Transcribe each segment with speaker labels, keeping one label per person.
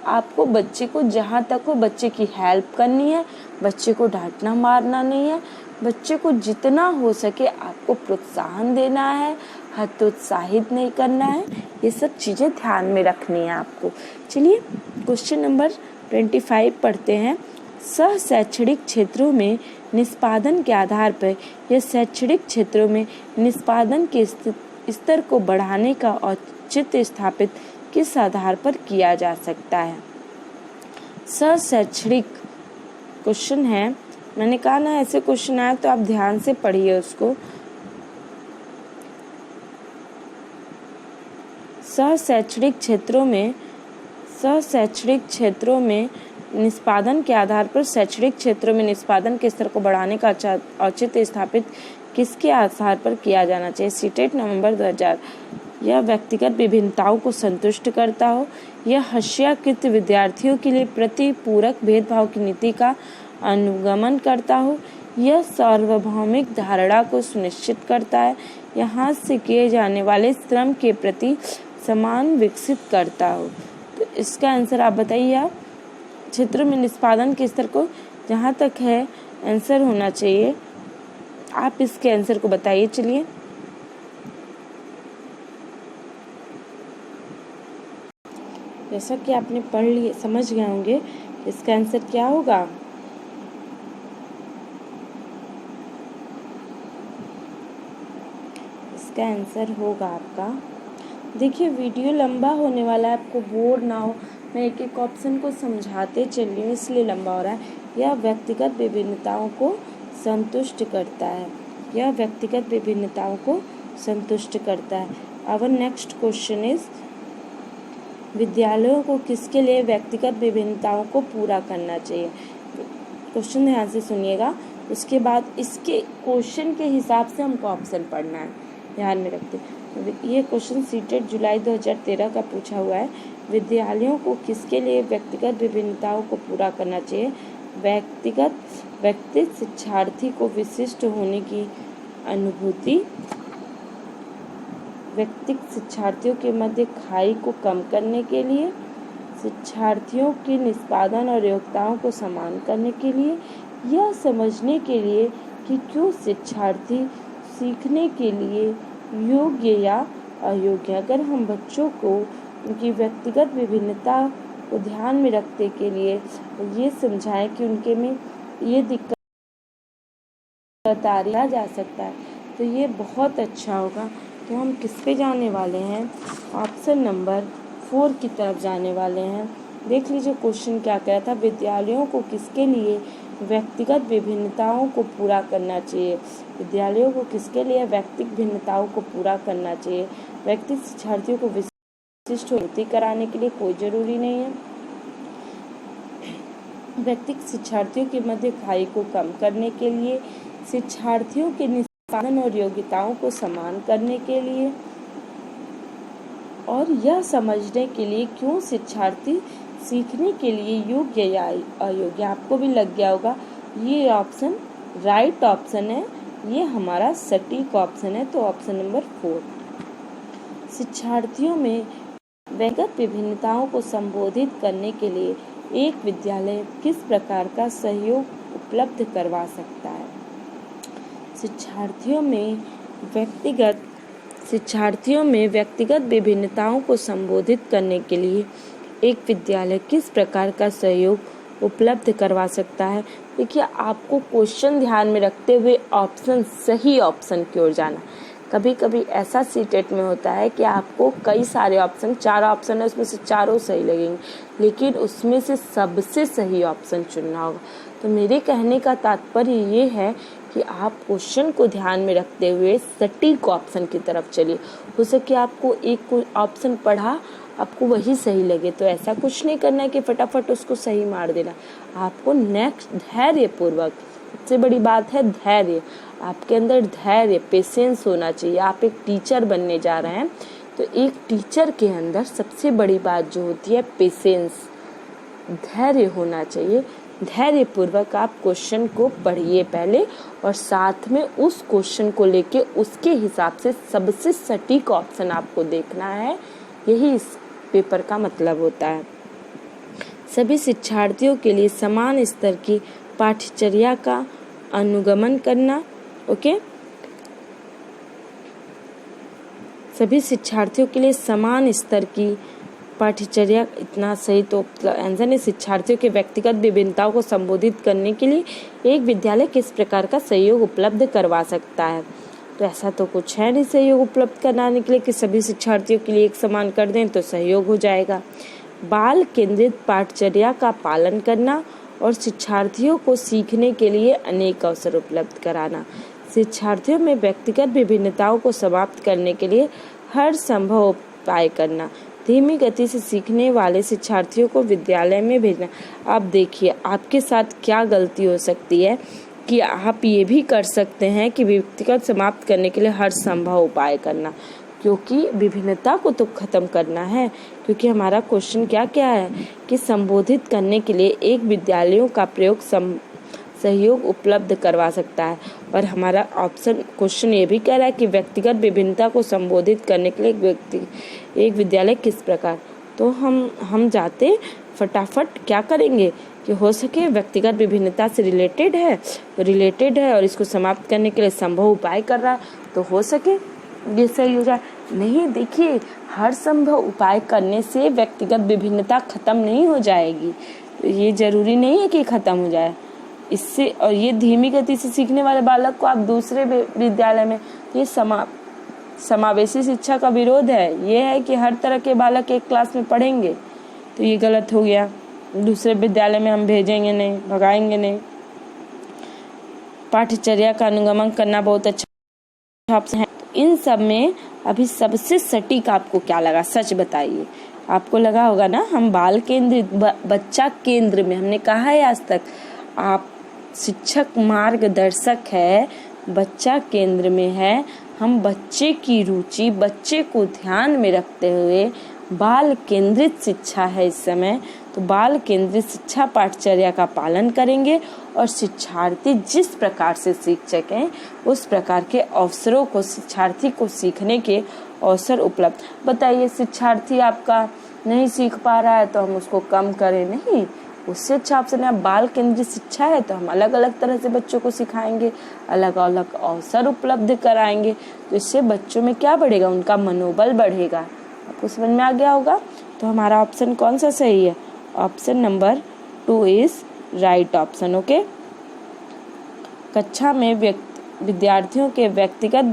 Speaker 1: आपको बच्चे को जहाँ तक हो बच्चे की हेल्प करनी है, बच्चे को डांटना मारना नहीं है, बच्चे को जितना हो सके आपको प्रोत्साहन देना है, हतोत्साहित नहीं करना है। ये सब चीज़ें ध्यान में रखनी है आपको। चलिए क्वेश्चन नंबर 25 पढ़ते हैं। सह शैक्षणिक क्षेत्रों में निष्पादन के आधार पर या शैक्षणिक क्षेत्रों में निष्पादन के स्तर को बढ़ाने का औचित्य स्थापित किस आधार पर किया जा सकता है। सह शैक्षणिक क्वेश्चन है, मैंने कहा ना ऐसे क्वेश्चन आए तो आप ध्यान से पढ़िए उसको। सह शैक्षणिक क्षेत्रों में निष्पादन के आधार पर शैक्षणिक क्षेत्रों में निष्पादन के स्तर को बढ़ाने का औचित्य स्थापित किसके आधार पर किया जाना चाहिए। सीटेट नवंबर 2000। यह व्यक्तिगत विभिन्नताओं को संतुष्ट करता हो, यह हर्षाकृत विद्यार्थियों के लिए प्रतिपूरक भेदभाव की नीति का अनुगमन करता हो, यह सार्वभौमिक धारणा को सुनिश्चित करता है, यह हाथ से किए जाने वाले श्रम के प्रति सम्मान विकसित करता हो। तो इसका आंसर आप बताइए। आप क्षेत्रों में निष्पादन के स्तर को जहाँ तक है आंसर होना चाहिए, आप इसके आंसर को बताइए। चलिए जैसा कि आपने पढ़ लिए समझ गए होंगे इसका आंसर क्या होगा। इसका आंसर होगा आपका, देखिए वीडियो लंबा होने वाला है, आपको बोर ना हो, मैं एक एक ऑप्शन को समझाते चल रही हूँ इसलिए लंबा हो रहा है। यह व्यक्तिगत विभिन्नताओं को संतुष्ट करता है, यह व्यक्तिगत विभिन्नताओं को संतुष्ट करता है। आवर नेक्स्ट क्वेश्चन इज, विद्यालयों को किसके लिए व्यक्तिगत विभिन्नताओं को पूरा करना चाहिए। क्वेश्चन ध्यान से सुनिएगा, उसके बाद इसके क्वेश्चन के हिसाब से हमको ऑप्शन पढ़ना है, ध्यान में रखते। ये क्वेश्चन सीटेट जुलाई 2013 का पूछा हुआ है। विद्यालयों को किसके लिए व्यक्तिगत विभिन्नताओं को पूरा करना चाहिए। व्यक्ति शिक्षार्थी को विशिष्ट होने की अनुभूति, व्यक्तिगत शिक्षार्थियों के मध्य खाई को कम करने के लिए, शिक्षार्थियों के निष्पादन और योग्यताओं को समान करने के लिए, यह समझने के लिए कि क्यों शिक्षार्थी सीखने के लिए योग्य या अयोग्य। अगर हम बच्चों को उनकी व्यक्तिगत विभिन्नता को ध्यान में रखते के लिए ये समझाएं कि उनके में ये दिक्कत आ जा सकता है, तो ये बहुत अच्छा होगा। तो हम किस पे जाने वाले हैं, ऑप्शन नंबर 4 की तरफ जाने वाले हैं। देख लीजिए क्वेश्चन क्या कह रहा था, विद्यालयों को किसके लिए व्यक्तिगत विभिन्नताओं को पूरा करना चाहिए। विद्यालयों को किसके लिए व्यक्तिगत भिन्नताओं को पूरा करना चाहिए। व्यक्तिगत शिक्षार्थियों को विशिष्ट होती कराने के लिए कोई जरूरी नहीं है। व्यक्तिगत शिक्षार्थियों के मध्य खाई को कम करने के लिए, शिक्षार्थियों के निष्पादन और योग्यताओं को समान करने के लिए, और यह समझने के लिए क्यों शिक्षार्थी सीखने के लिए योग्य या अयोग्य। आपको भी लग गया होगा ये ऑप्शन राइट ऑप्शन है, ये हमारा सटीक ऑप्शन है। तो ऑप्शन नंबर 4। शिक्षार्थियों में व्यक्तिगत विभिन्नताओं को संबोधित करने के लिए एक विद्यालय किस प्रकार का सहयोग उपलब्ध करवा सकता है। शिक्षार्थियों में व्यक्तिगत विभिन्नताओं को संबोधित करने के लिए एक विद्यालय किस प्रकार का सहयोग उपलब्ध करवा सकता है। देखिए आपको क्वेश्चन ध्यान में रखते हुए ऑप्शन, सही ऑप्शन की ओर जाना। कभी कभी ऐसा सीटेट में होता है कि आपको कई सारे ऑप्शन, 4 ऑप्शन है उसमें से चारों सही लगेंगे, लेकिन उसमें से सबसे सही ऑप्शन चुनना होगा। तो मेरे कहने का तात्पर्य ये है कि आप क्वेश्चन को ध्यान में रखते हुए सटीक ऑप्शन की तरफ चलिए। हो सके आपको एक ऑप्शन पढ़ा आपको वही सही लगे, तो ऐसा कुछ नहीं करना है कि फटाफट उसको सही मार देना। आपको नेक्स्ट धैर्यपूर्वक, सबसे बड़ी बात है धैर्य, आपके अंदर धैर्य, पेशेंस होना चाहिए। आप एक टीचर बनने जा रहे हैं, तो एक टीचर के अंदर सबसे बड़ी बात जो होती है पेशेंस, धैर्य होना चाहिए। धैर्यपूर्वक आप क्वेश्चन को पढ़िए पहले, और साथ में उस क्वेश्चन को लेके उसके हिसाब से सबसे सटीक ऑप्शन आपको देखना है। यही इस पेपर का मतलब होता है। सभी शिक्षार्थियों के लिए समान स्तर की पाठ्यचर्या का अनुगमन करना। ओके, सभी शिक्षार्थियों के लिए समान स्तर की पाठ्यचर्या, इतना सही तो आंसर है। शिक्षार्थियों के व्यक्तिगत विभिन्नताओं को संबोधित करने के लिए एक विद्यालय किस प्रकार का सहयोग उपलब्ध करवा सकता है? तो ऐसा तो कुछ है नहीं सहयोग उपलब्ध कराने के लिए कि सभी शिक्षार्थियों के लिए एक समान कर दें तो सहयोग हो जाएगा। बाल केंद्रित पाठचर्या का पालन करना और शिक्षार्थियों को सीखने के लिए अनेक अवसर उपलब्ध कराना। शिक्षार्थियों में व्यक्तिगत विभिन्नताओं को समाप्त करने के लिए हर संभव उपाय करना। धीमी गति से सीखने वाले शिक्षार्थियों को विद्यालय में भेजना। आप देखिए आपके साथ क्या गलती हो सकती है कि आप ये भी कर सकते हैं कि व्यक्तिगत समाप्त करने के लिए हर संभव उपाय करना, क्योंकि विभिन्नता को तो खत्म करना है। क्योंकि हमारा क्वेश्चन क्या क्या है कि संबोधित करने के लिए एक विद्यालयों का प्रयोग सहयोग उपलब्ध करवा सकता है, और हमारा ऑप्शन क्वेश्चन ये भी कह रहा है कि व्यक्तिगत विभिन्नता को संबोधित करने के लिए एक विद्यालय किस प्रकार। तो हम जाते फटाफट क्या करेंगे कि हो सके व्यक्तिगत विभिन्नता से रिलेटेड है और इसको समाप्त करने के लिए संभव उपाय कर रहा है, तो हो सके ये सही हो जाए। नहीं, देखिए हर संभव उपाय करने से व्यक्तिगत विभिन्नता खत्म नहीं हो जाएगी, ये जरूरी नहीं है कि खत्म हो जाए इससे। और ये धीमी गति से सीखने वाले बालक को आप दूसरे विद्यालय में, ये समावेशी शिक्षा का विरोध है। ये है कि हर तरह के बालक एक क्लास में पढ़ेंगे, तो ये गलत हो गया। दूसरे विद्यालय में हम भेजेंगे नहीं, भगाएंगे नहीं। पाठ्यचर्या का अनुगमन करना बहुत अच्छा ऑप्शन है। इन सब में अभी सबसे सटीक आपको क्या लगा, सच बताइए। आपको लगा होगा ना, हम बाल केंद्रित बच्चा केंद्र में, हमने कहा है आज तक आप शिक्षक मार्गदर्शक है, बच्चा केंद्र में है। हम बच्चे की रुचि, बच्चे को ध्यान में रखते हुए बाल केंद्रित शिक्षा है इस समय, तो बाल केंद्रित शिक्षा पाठचर्या का पालन करेंगे और शिक्षार्थी जिस प्रकार से सीख सकें उस प्रकार के अवसरों को शिक्षार्थी को सीखने के अवसर उपलब्ध। बताइए शिक्षार्थी आपका नहीं सीख पा रहा है तो हम उसको कम करें नहीं, उससे अच्छा ऑप्शन है बाल केंद्रित शिक्षा है, तो हम अलग अलग तरह से बच्चों को सिखाएंगे, अलग अलग अवसर उपलब्ध कराएंगे, तो इससे बच्चों में क्या बढ़ेगा, उनका मनोबल बढ़ेगा। आपको समझ में आ गया होगा। तो हमारा ऑप्शन कौन सा सही है? Option number 2 is right option. Okay, कक्षा में विद्यार्थियों के व्यक्तिगत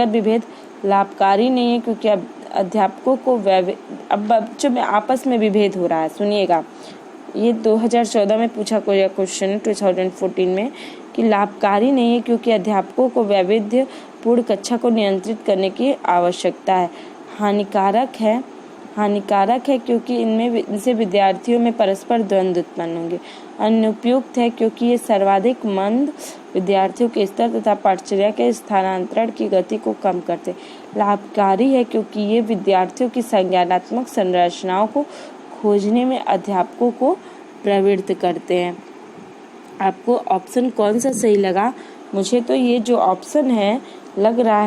Speaker 1: विभेद लाभकारी नहीं है, क्योंकि अब अध्यापकों को अब बच्चों में आपस में विभेद हो रहा है। सुनिएगा, ये 2014 में पूछा कोई क्वेश्चन 2014 में कि लाभकारी नहीं है, क्योंकि अध्यापकों को वैविध्यपूर्ण कक्षा को नियंत्रित करने की आवश्यकता है। हानिकारक है क्योंकि इनसे विद्यार्थियों में परस्पर द्वंद्व उत्पन्न होंगे। अनुपयुक्त है क्योंकि ये सर्वाधिक मंद विद्यार्थियों के स्तर तथा पाठचर्या के स्थानांतरण की गति को कम करते। लाभकारी है क्योंकि ये विद्यार्थियों की संज्ञानात्मक संरचनाओं को खोजने में अध्यापकों को प्रवृत्त करते हैं। आपको ऑप्शन कौन सा सही लगा? मुझे तो ये जो ऑप्शन है लग रहा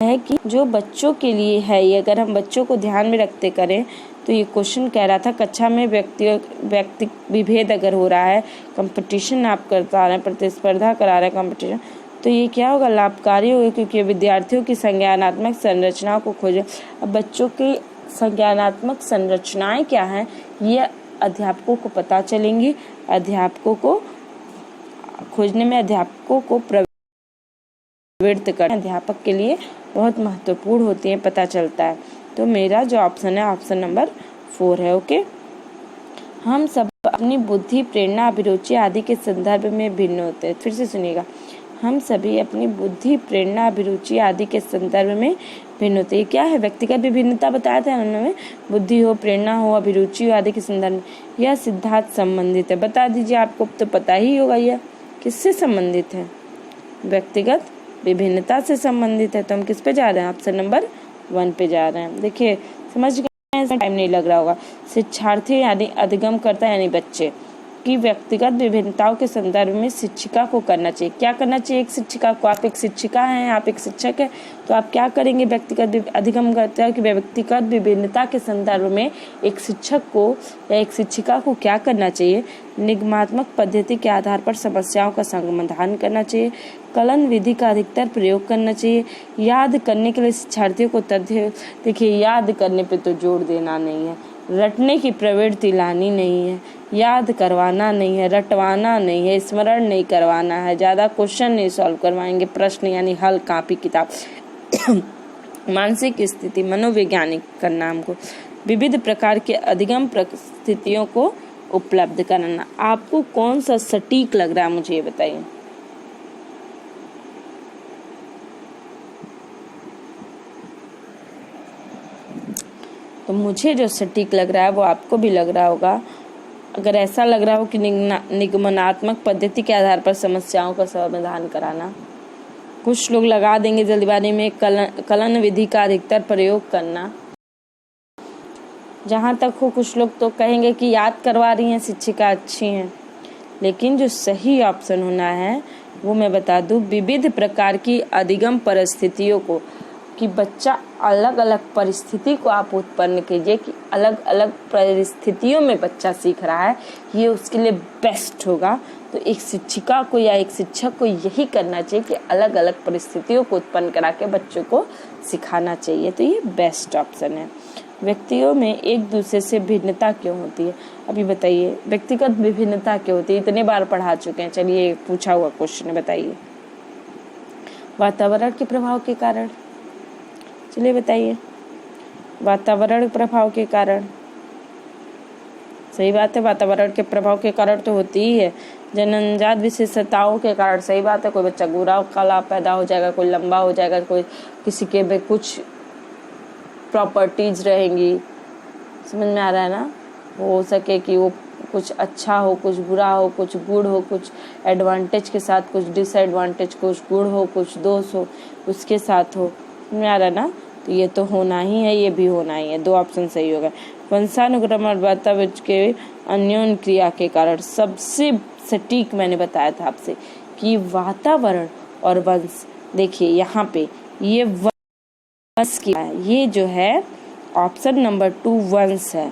Speaker 1: है कि जो बच्चों के लिए है, ये अगर हम बच्चों को ध्यान में रखते करें तो ये क्वेश्चन कह रहा था कक्षा में व्यक्ति विभेद अगर हो रहा है, कंपटीशन आप करता रहे, प्रतिस्पर्धा करा रहे कंपटीशन, तो ये क्या होगा, लाभकारी होगा, क्योंकि विद्यार्थियों की संज्ञानात्मक संरचनाओं को खोजें। अब बच्चों की संज्ञानात्मक संरचनाएं क्या हैं ये अध्यापकों को पता चलेंगी, अध्यापकों को खोजने में अध्यापकों को प्रवृत्त करना अध्यापक के लिए बहुत महत्वपूर्ण होती है, पता चलता है। तो मेरा जो ऑप्शन है ऑप्शन नंबर 4 है। ओके, हम सब अपनी बुद्धि, प्रेरणा, अभिरुचि आदि के संदर्भ में भिन्न होते हैं। फिर से सुनिएगा, हम सभी अपनी बुद्धि, प्रेरणा, अभिरुचि आदि के संदर्भ में भिन्न होते हैं। क्या है? व्यक्तिगत विभिन्नता बताया था उन्होंने, बुद्धि हो, प्रेरणा हो, अभिरुचि हो आदि के संदर्भ में। यह सिद्धांत संबंधित है। बता दीजिए, आपको तो पता ही होगा यह किससे संबंधित है, व्यक्तिगत विभिन्नता से संबंधित है। तो हम किस पे जा रहे हैं? ऑप्शन नंबर 1 पे जा रहे हैं। देखिए समझ गए, टाइम नहीं लग रहा होगा। शिक्षार्थी यानी अधिगम करता है यानी बच्चे, कि व्यक्तिगत विभिन्नताओं के संदर्भ में शिक्षिका को करना चाहिए। क्या करना चाहिए एक शिक्षिका को? आप एक शिक्षिका हैं, आप एक शिक्षक हैं, तो आप क्या करेंगे? व्यक्तिगत अधिगम करते हैं कि व्यक्तिगत विभिन्नता के संदर्भ में एक शिक्षक को या एक शिक्षिका को क्या करना चाहिए? निगमात्मक पद्धति के आधार पर समस्याओं का समाधान करना चाहिए, कलन विधि का अधिकतर प्रयोग करना चाहिए, याद करने के लिए शिक्षार्थियों को तथ्य, देखिए याद करने पे तो जोर देना नहीं है, रटने की प्रवृत्ति लानी नहीं है, याद करवाना नहीं है, रटवाना नहीं है, स्मरण नहीं करवाना है, ज़्यादा क्वेश्चन नहीं सॉल्व करवाएंगे, प्रश्न यानी हल कॉपी किताब। मानसिक स्थिति मनोवैज्ञानिक करना हमको, विविध प्रकार के अधिगम परिस्थितियों को उपलब्ध कराना। आपको कौन सा सटीक लग रहा है मुझे ये बताइए। तो मुझे जो सटीक लग रहा है वो आपको भी लग रहा होगा। अगर ऐसा लग रहा हो कि निगमनात्मक पद्धति के आधार पर समस्याओं का समाधान कराना, कुछ लोग लगा देंगे जल्दीबाजी में कलन विधि का अधिकतर प्रयोग करना, जहाँ तक हो कुछ लोग तो कहेंगे कि याद करवा रही हैं शिक्षिका अच्छी हैं, लेकिन जो सही ऑप्शन होना है वो मैं बता दूं, विविध प्रकार की अधिगम परिस्थितियों को, कि बच्चा अलग अलग परिस्थिति को आप उत्पन्न कीजिए कि अलग अलग परिस्थितियों में बच्चा सीख रहा है, ये उसके लिए बेस्ट होगा। तो एक शिक्षिका को या एक शिक्षक को यही करना चाहिए कि अलग अलग परिस्थितियों को उत्पन्न करा के बच्चों को सिखाना चाहिए। तो ये बेस्ट ऑप्शन है। व्यक्तियों में एक दूसरे से भिन्नता क्यों होती है? अभी बताइए, व्यक्तिगत विभिन्नता क्यों होती है? इतने बार पढ़ा चुके हैं, चलिए पूछा हुआ क्वेश्चन है, बताइए। वातावरण के प्रभाव के कारण, चलिए बताइए। वातावरण प्रभाव के कारण, सही बात है, वातावरण के प्रभाव के कारण तो होती ही है। जन्मजात विशेषताओं के कारण, सही बात है, कोई बच्चा गोरा काला पैदा हो जाएगा, कोई लंबा हो जाएगा, कोई किसी के में कुछ प्रॉपर्टीज रहेंगी, समझ में आ रहा है ना। हो सके कि वो कुछ अच्छा हो, कुछ बुरा हो, कुछ गुड हो, कुछ एडवांटेज के साथ, कुछ डिसएडवांटेज, कुछ गुड हो, कुछ दोष हो, उसके साथ हो, समझ में आ रहा है ना। तो ये तो होना ही है, ये भी होना ही है। दो ऑप्शन सही होगा। वंशानुक्रम और वातावरण के अन्योन्य क्रिया के कारण, सबसे सटीक मैंने बताया था आपसे कि वातावरण और वंश, देखिए यहाँ पे ये वंश की है, ये जो है ऑप्शन नंबर 2 वंश है,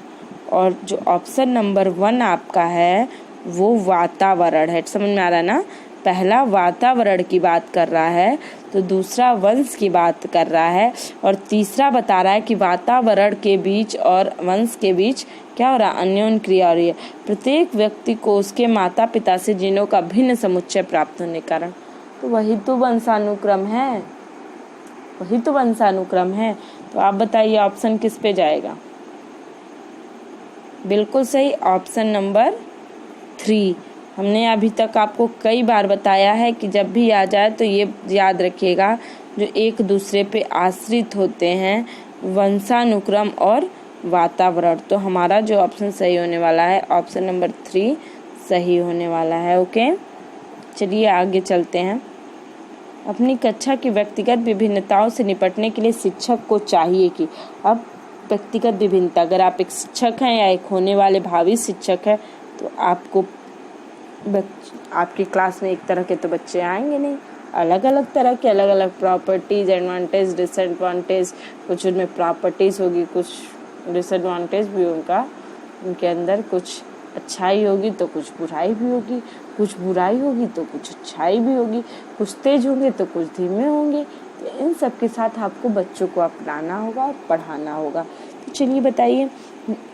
Speaker 1: और जो ऑप्शन नंबर 1 आपका है वो वातावरण है। समझ में आ रहा है ना। पहला वातावरण की बात कर रहा है, तो दूसरा वंश की बात कर रहा है, और तीसरा बता रहा है कि वातावरण के बीच और वंश के बीच क्या हो रहा है? अन्योन्य क्रिया हो रही है। प्रत्येक व्यक्ति को उसके माता पिता से जीनों का भिन्न समुच्चय प्राप्त होने के कारण, तो वही तो वंशानुक्रम है, वही तो वंशानुक्रम है। तो आप बताइए ऑप्शन किस पे जाएगा? बिल्कुल सही, ऑप्शन नंबर 3। हमने अभी तक आपको कई बार बताया है कि जब भी आ जाए तो ये याद रखिएगा, जो एक दूसरे पे आश्रित होते हैं, वंशानुक्रम और वातावरण। तो हमारा जो ऑप्शन सही होने वाला है, ऑप्शन नंबर 3 सही होने वाला है। ओके, चलिए आगे चलते हैं। अपनी कक्षा की व्यक्तिगत विभिन्नताओं से निपटने के लिए शिक्षक को चाहिए कि, अब व्यक्तिगत विभिन्नता, अगर आप एक शिक्षक हैं या एक होने वाले भावी शिक्षक हैं, तो आपको आपकी क्लास में एक तरह के तो बच्चे आएंगे नहीं, अलग अलग तरह के, अलग अलग प्रॉपर्टीज, एडवांटेज, डिसएडवांटेज, कुछ उनमें प्रॉपर्टीज होगी, कुछ डिसएडवांटेज भी होगा, उनके अंदर कुछ अच्छाई होगी तो कुछ बुराई भी होगी, कुछ बुराई होगी तो कुछ अच्छाई भी होगी, कुछ तेज होंगे तो कुछ धीमे होंगे। तो इन सब के साथ आपको बच्चों को अपनाना होगा और पढ़ाना होगा। तो चलिए बताइए,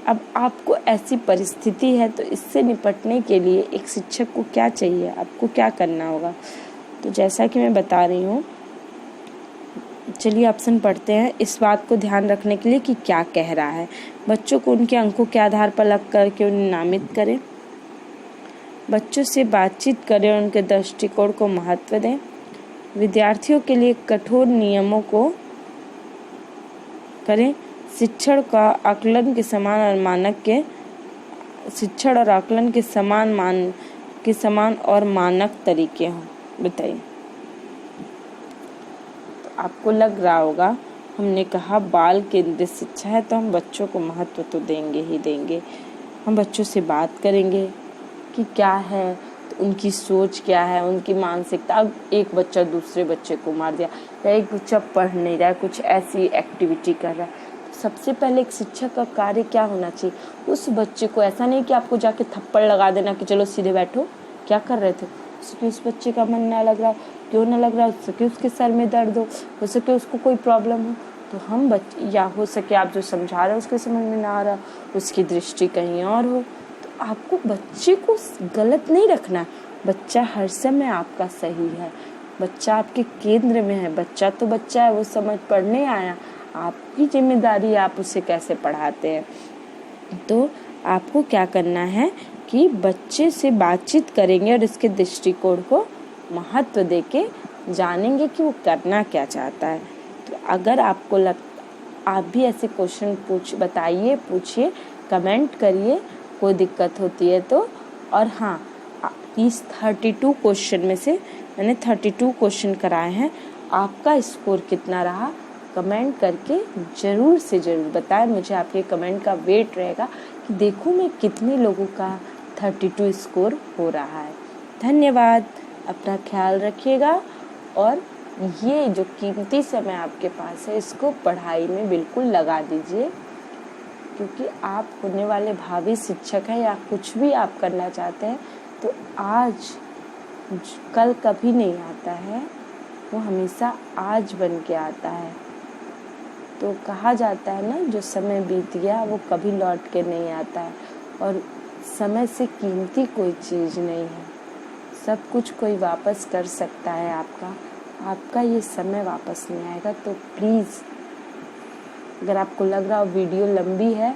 Speaker 1: अब आपको ऐसी परिस्थिति है तो इससे निपटने के लिए एक शिक्षक को क्या चाहिए, आपको क्या करना होगा? तो जैसा कि मैं बता रही हूँ, चलिए ऑप्शन पढ़ते हैं। इस बात को ध्यान रखने के लिए कि क्या कह रहा है, बच्चों को उनके अंकों के आधार पर अलग करके उन्हें नामित करें, बच्चों से बातचीत करें और उनके दृष्टिकोण को महत्व दें, विद्यार्थियों के लिए कठोर नियमों को करें, शिक्षण का आकलन के समान और मानक के शिक्षण और आकलन के समान और मानक तरीके हों। बताइए, तो आपको लग रहा होगा, हमने कहा बाल केंद्रित शिक्षा है तो हम बच्चों को महत्व तो देंगे ही देंगे, हम बच्चों से बात करेंगे कि क्या है, तो उनकी सोच क्या है, उनकी मानसिकता। अब एक बच्चा दूसरे बच्चे को मार दिया या एक बच्चा पढ़ नहीं रहा है, कुछ ऐसी एक्टिविटी कर रहा है, सबसे पहले एक शिक्षक का कार्य क्या होना चाहिए, उस बच्चे को, ऐसा नहीं कि आपको जाके थप्पड़ लगा देना कि चलो सीधे बैठो, क्या कर रहे थे, उस बच्चे का मन ना लग रहा, क्यों ना लग रहा, हो सके उसके सर में दर्द हो सके उसको कोई प्रॉब्लम हो, तो हम बच्चे, या हो सके आप जो समझा रहे हो उसके समझ में ना आ रहा, उसकी दृष्टि कहीं और हो, तो आपको बच्चे को गलत नहीं रखना है। बच्चा हर समय आपका सही है, बच्चा आपके केंद्र में है, बच्चा तो बच्चा है, वो समझ पढ़ने आया, आपकी जिम्मेदारी है आप उसे कैसे पढ़ाते हैं। तो आपको क्या करना है कि बच्चे से बातचीत करेंगे और इसके दृष्टिकोण को महत्व देके जानेंगे कि वो करना क्या चाहता है। तो अगर आपको आप भी ऐसे क्वेश्चन बताइए, पूछिए, कमेंट करिए, कोई दिक्कत होती है तो। और हाँ, इस 32 क्वेश्चन में से मैंने 32 क्वेश्चन कराए हैं, आपका स्कोर कितना रहा कमेंट करके ज़रूर से ज़रूर बताएं। मुझे आपके कमेंट का वेट रहेगा कि देखूं मैं कितने लोगों का 32 स्कोर हो रहा है। धन्यवाद, अपना ख्याल रखिएगा और ये जो कीमती समय आपके पास है इसको पढ़ाई में बिल्कुल लगा दीजिए, क्योंकि आप होने वाले भावी शिक्षक हैं या कुछ भी आप करना चाहते हैं तो आज कल कभी नहीं आता है, वो हमेशा आज बन के आता है। तो कहा जाता है ना, जो समय बीत गया वो कभी लौट के नहीं आता है, और समय से कीमती कोई चीज़ नहीं है, सब कुछ कोई वापस कर सकता है आपका ये समय वापस नहीं आएगा। तो प्लीज़, अगर आपको लग रहा हो वीडियो लंबी है